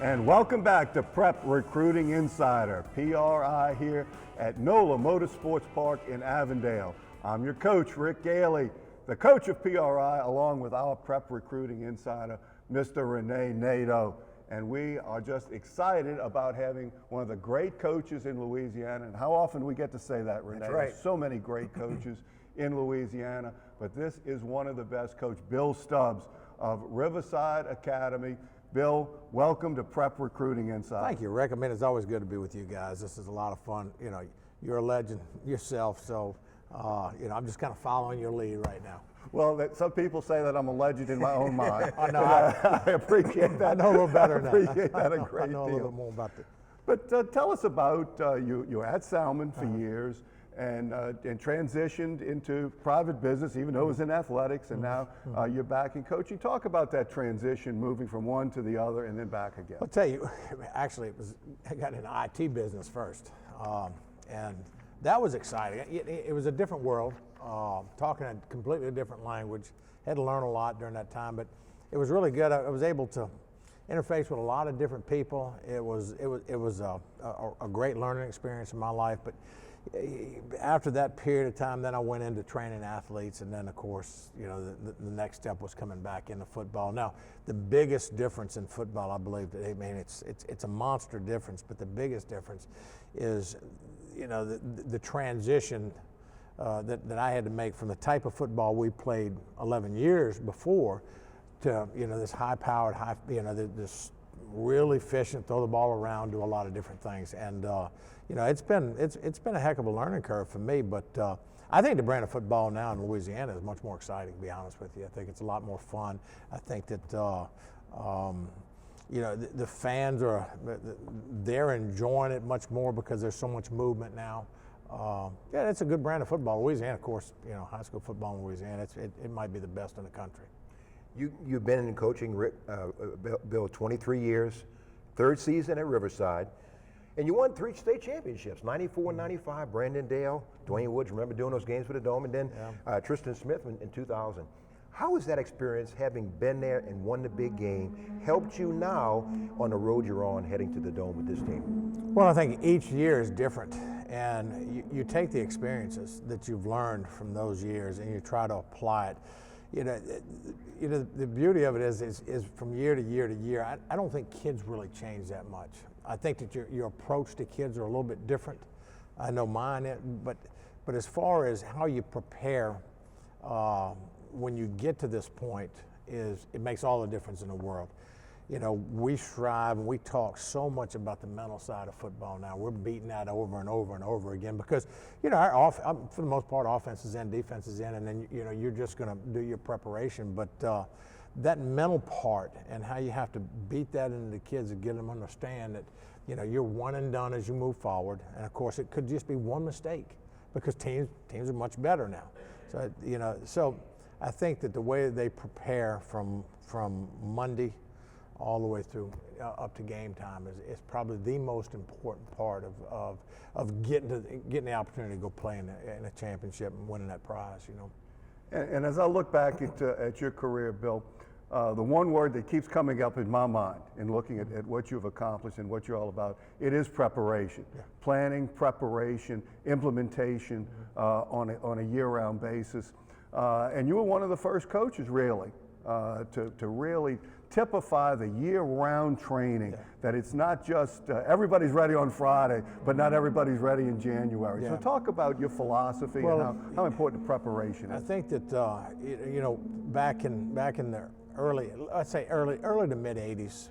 And welcome back to Prep Recruiting Insider, PRI here at NOLA Motorsports Park in Avondale. I'm your coach, Rick Gailey, the coach of PRI, along with our Prep Recruiting Insider, Mr. Rene Nato. And we are just excited about having one of the great coaches in Louisiana. And how often we get to say that, Rene? That's right. There's so many great coaches in Louisiana, but this is one of the best. Coach Bill Stubbs of Riverside Academy. Bill, welcome to Prep Recruiting Insider. Thank you, Rick. I mean, it's always good to be with you guys. This is a lot of fun. You know, you're a legend yourself, so, I'm just kind of following your lead right now. Well, some people say that I'm a legend in my own mind. I know. I appreciate that. I know a little better now. I appreciate that a great deal. I know a little bit more about that. But tell us about, you were at Salmon for years and transitioned into private business, even though it was in athletics, and now you're back in coaching. Talk about that transition, moving from one to the other and then back again. I'll tell you, actually, I got in the IT business first, and that was exciting. It was a different world, talking a completely different language. Had to learn a lot during that time, but it was really good. I was able to interface with a lot of different people. It was a great learning experience in my life. But after that period of time, then I went into training athletes, and then of course, the next step was coming back into football. Now, the biggest difference in football, I believe, it's a monster difference, but the biggest difference is, the transition that I had to make from the type of football we played 11 years before to, this high-powered, this really efficient, throw the ball around, do a lot of different things. And, it's been a heck of a learning curve for me, but I think the brand of football now in Louisiana is much more exciting, to be honest with you. I think it's a lot more fun. I think that, the fans they're enjoying it much more because there's so much movement now. It's a good brand of football. Louisiana, of course, high school football in Louisiana, it might be the best in the country. You've been in coaching, Rick, Bill, 23 years, third season at Riverside, and you won 3 state championships, 94 and 95, Brandon Dale, Dwayne Woods, remember doing those games for the Dome, and then Tristan Smith in 2000. How has that experience, having been there and won the big game, helped you now on the road you're on heading to the Dome with this team? Well, I think each year is different, and you take the experiences that you've learned from those years and you try to apply it. The beauty of it is from year to year to year, I don't think kids really change that much. I think that your approach to kids are a little bit different. I know mine, but as far as how you prepare when you get to this point, it makes all the difference in the world. We strive and we talk so much about the mental side of football now. We're beating that over and over and over again because, for the most part, offense is in, defense is in, and then, you're just going to do your preparation. But that mental part and how you have to beat that into the kids and get them to understand that, you're one and done as you move forward. And, of course, it could just be one mistake because teams are much better now. So, I think that the way they prepare from Monday all the way through up to game time is probably the most important part of getting the opportunity to go play in a championship and winning that prize. And as I look back at your career, Bill, the one word that keeps coming up in my mind in looking at what you've accomplished and what you're all about, it is preparation. Yeah. Planning, preparation, implementation on a year-round basis. And you were one of the first coaches, really, to really typify the year-round training, that it's not just everybody's ready on Friday, but not everybody's ready in January. Yeah. So talk about your philosophy and how important prepreparation is. I think that back in the early to mid '80s,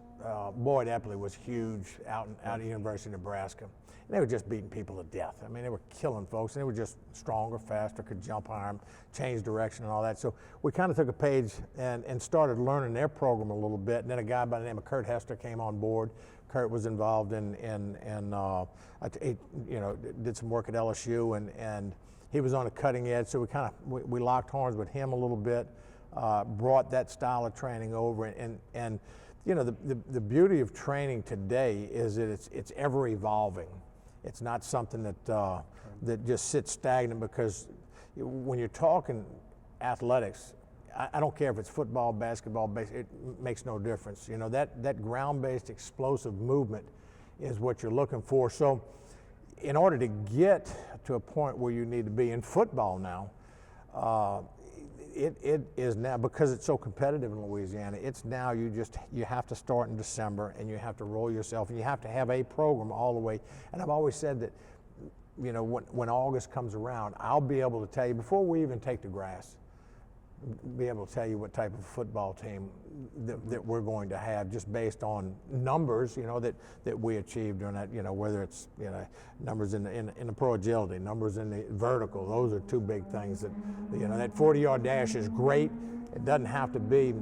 Boyd Epley was huge out at the University of Nebraska. And they were just beating people to death. I mean, they were killing folks, and they were just stronger, faster, could jump higher, change direction and all that. So we kind of took a page and started learning their program a little bit. And then a guy by the name of Kurt Hester came on board. Kurt was involved in did some work at LSU, and he was on a cutting edge. So we locked horns with him a little bit, brought that style of training over, and the beauty of training today is that it's ever evolving. It's not something that just sits stagnant, because when you're talking athletics, I don't care if it's football, basketball, it makes no difference. You know, that ground-based explosive movement is what you're looking for. So in order to get to a point where you need to be in football now, it is now, because it's so competitive in Louisiana, it's now you have to start in December, and you have to roll yourself, and you have to have a program all the way. And I've always said that, you know, when August comes around, I'll be able to tell you, before we even take the grass, be able to tell you what type of football team that we're going to have, just based on numbers, you know, that we achieved during that, you know, whether it's, you know, numbers in the pro agility, numbers in the vertical. Those are two big things that, you know, that 40-yard dash is great. It doesn't have to be,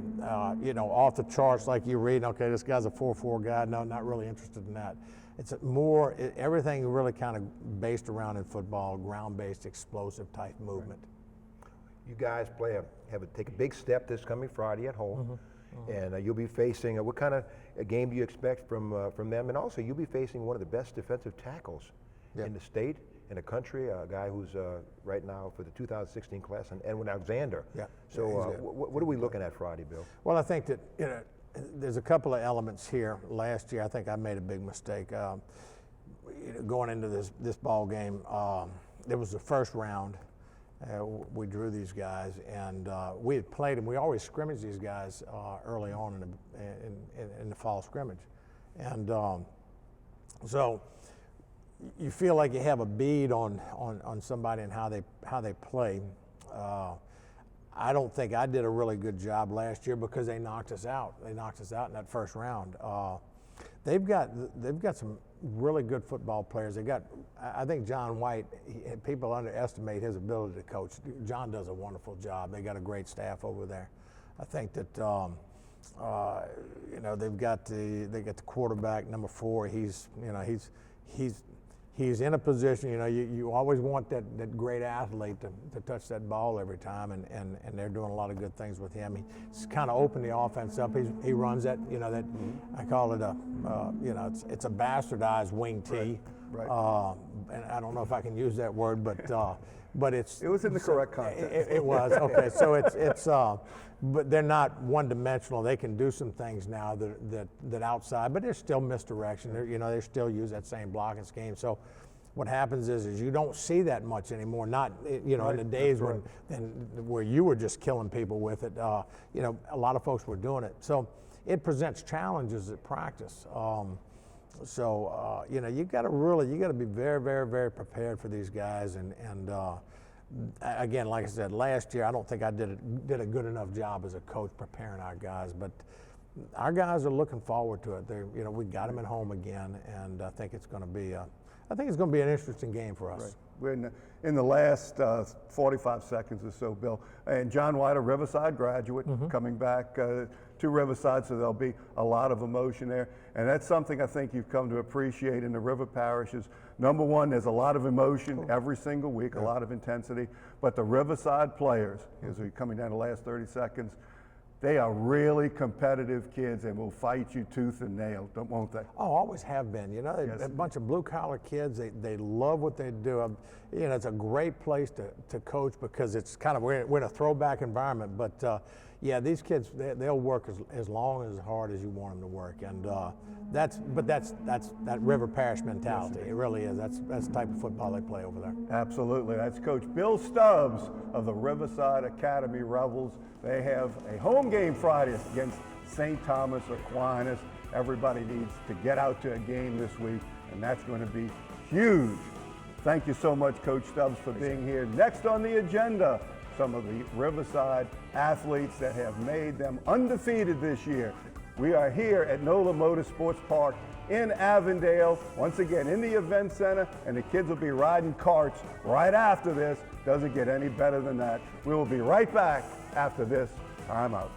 you know, off the charts like you read, okay, this guy's a 4.4 guy. No, not really interested in that. It's more, everything really kind of based around in football, ground-based, explosive type movement. You guys take a big step this coming Friday at home, and you'll be facing. What kind of a game do you expect from them? And also, you'll be facing one of the best defensive tackles in the state, in the country. A guy who's right now for the 2016 class, and Edwin Alexander. Yeah. So, what are we looking at Friday, Bill? Well, I think that, you know, there's a couple of elements here. Last year, I think I made a big mistake going into this ball game. It was the first round. We drew these guys, and we had played them. We always scrimmaged these guys early on in the fall scrimmage, and so you feel like you have a bead on somebody and how they play. I don't think I did a really good job last year because they knocked us out. They knocked us out in that first round. They've got some really good football players. I think John White, people underestimate his ability to coach. John does a wonderful job. They got a great staff over there. I think that you know, they got the quarterback, number 4. He's in a position, you know, you always want that great athlete to touch that ball every time, and they're doing a lot of good things with him. He's kind of opened the offense up. He runs that, you know, that I call it you know, it's a bastardized wing tee. Right. And I don't know if I can use that word, but it's. It was in the correct context. It was, okay. So it's but they're not one-dimensional. They can do some things now that outside, but there's still misdirection. They still use that same blocking scheme. So what happens is you don't see that much anymore. Not, you know, in the days where you were just killing people with it. You know, a lot of folks were doing it. So it presents challenges at practice. You know, you got to be very, very, very prepared for these guys. And again, like I said, last year I don't think I did a good enough job as a coach preparing our guys. But our guys are looking forward to it. You know, we got them at home again, and I think it's going to be an interesting game for us. Right. We're in the last 45 seconds or so, Bill. And John White, a Riverside graduate, coming back to Riverside, so there'll be a lot of emotion there. And that's something I think you've come to appreciate in the river parishes. Number one, there's a lot of emotion every single week, a lot of intensity. But the Riverside players, as we're coming down the last 30 seconds, they are really competitive kids and will fight you tooth and nail, won't they? Oh, always have been. You know, a bunch of blue-collar kids. They love what they do. You know, it's a great place to coach because it's kind of, we're in a throwback environment. But yeah, these kids, they'll work as long and as hard as you want them to work. And that's that River Parish mentality. It really is. That's the type of football they play over there. Absolutely. That's Coach Bill Stubbs of the Riverside Academy Rebels. They have a home game Friday against St. Thomas Aquinas. Everybody needs to get out to a game this week, and that's going to be huge. Thank you so much, Coach Stubbs, for being here. Next on the agenda, some of the Riverside athletes that have made them undefeated this year. We are here at NOLA Motorsports Park in Avondale, once again in the event center, and the kids will be riding karts right after this. Doesn't get any better than that. We will be right back after this. I'm out.